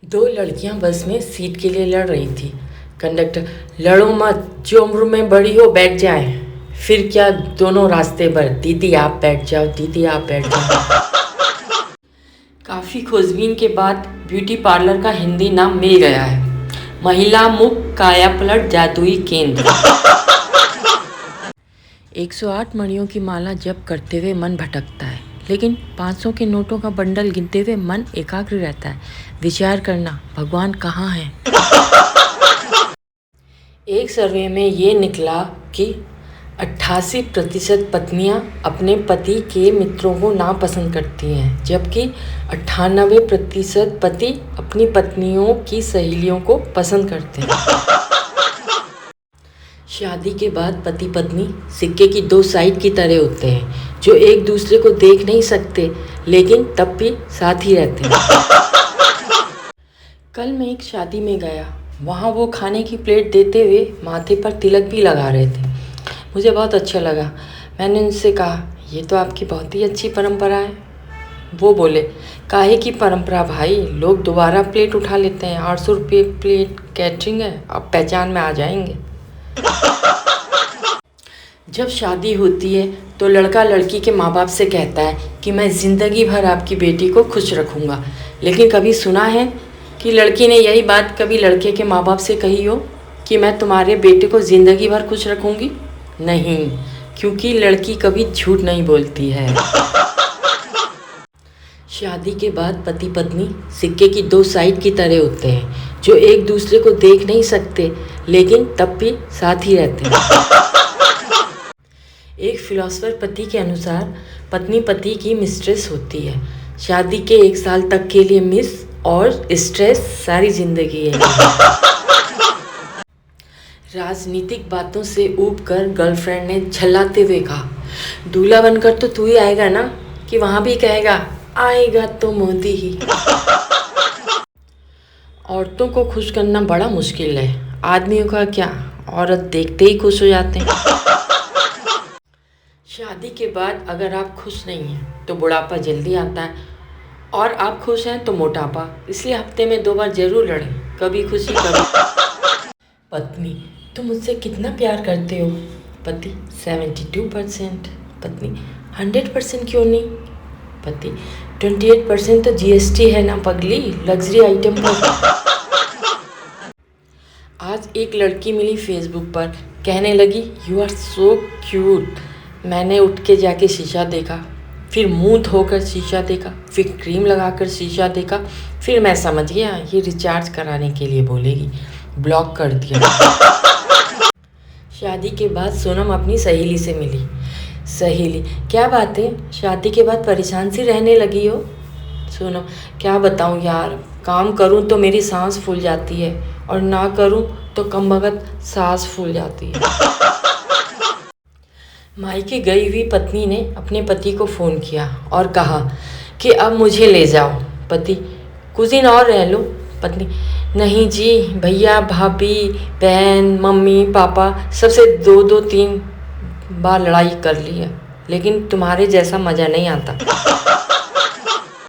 दो लड़कियां बस में सीट के लिए लड़ रही थी। कंडक्टर, लड़ो मत, जो उम्र में बड़ी हो बैठ जाए। फिर क्या, दोनों रास्ते पर, दीदी आप बैठ जाओ, दीदी आप बैठ जाओ। काफ़ी खोजबीन के बाद ब्यूटी पार्लर का हिंदी नाम मिल गया है, महिला मुख कायापलट जादुई केंद्र। 108 मणियों की माला जप करते हुए मन भटकता है, लेकिन 500 के नोटों का बंडल गिनते हुए मन एकाग्र रहता है। विचार करना, भगवान कहाँ है। एक सर्वे में ये निकला कि 88% पत्नियां अपने पति के मित्रों को नापसंद करती हैं, जबकि 98% पति अपनी पत्नियों की सहेलियों को पसंद करते हैं। शादी के बाद पति पत्नी सिक्के की दो साइड की तरह होते हैं, जो एक दूसरे को देख नहीं सकते लेकिन तब भी साथ ही रहते हैं। कल मैं एक शादी में गया, वहाँ वो खाने की प्लेट देते हुए माथे पर तिलक भी लगा रहे थे। मुझे बहुत अच्छा लगा। मैंने उनसे कहा, ये तो आपकी बहुत ही अच्छी परंपरा है। वो बोले, काहे की परंपरा भाई, लोग दोबारा प्लेट उठा लेते हैं, 800 रुपये प्लेट कैटरिंग है, आप पहचान में आ जाएंगे। जब शादी होती है तो लड़का लड़की के माँ बाप से कहता है कि मैं ज़िंदगी भर आपकी बेटी को खुश रखूँगा, लेकिन कभी सुना है कि लड़की ने यही बात कभी लड़के के माँ बाप से कही हो कि मैं तुम्हारे बेटे को ज़िंदगी भर खुश रखूँगी? नहीं, क्योंकि लड़की कभी झूठ नहीं बोलती है। शादी के बाद पति पत्नी सिक्के की दो साइड की तरह होते हैं, जो एक दूसरे को देख नहीं सकते लेकिन तब भी साथ ही रहते हैं। एक फिलोसोफर पति के अनुसार पत्नी पति की मिस्ट्रेस होती है, शादी के 1 साल तक के लिए मिस और स्ट्रेस सारी जिंदगी है। राजनीतिक बातों से ऊब कर गर्लफ्रेंड ने झल्लाते हुए कहा, दूल्हा बनकर तो तू ही आएगा ना, कि वहाँ भी कहेगा आएगा तो मोदी ही। औरतों को खुश करना बड़ा मुश्किल है, आदमियों का क्या, औरत देखते ही खुश हो जाते हैं। शादी के बाद अगर आप खुश नहीं हैं तो बुढ़ापा जल्दी आता है, और आप खुश हैं तो मोटापा, इसलिए हफ्ते में 2 बार जरूर लड़ें, कभी खुशी कभी। पत्नी, तुम मुझसे कितना प्यार करते हो? पति, 72%। पत्नी, 100% क्यों नहीं? पति, 28% तो GST है ना पगली, लग्जरी आइटम पर। आज एक लड़की मिली फेसबुक पर, कहने लगी यू आर सो क्यूट। मैंने उठ के जाके शीशा देखा, फिर मुंह धोकर शीशा देखा, फिर क्रीम लगाकर शीशा देखा, फिर मैं समझ गया ये रिचार्ज कराने के लिए बोलेगी, ब्लॉक कर दिया। शादी के बाद सोनम अपनी सहेली से मिली। सहेली, क्या बात है, शादी के बाद परेशान सी रहने लगी हो? सोनम, क्या बताऊँ यार, काम करूँ तो मेरी सांस फूल जाती है और ना करूँ तो कमबख्त सांस फूल जाती है। मायके गई हुई पत्नी ने अपने पति को फ़ोन किया और कहा कि अब मुझे ले जाओ। पति, कुछ दिन और रह लो। पत्नी, नहीं जी, भैया भाभी बहन मम्मी पापा सबसे 2-3 बार लड़ाई कर ली है, लेकिन तुम्हारे जैसा मज़ा नहीं आता।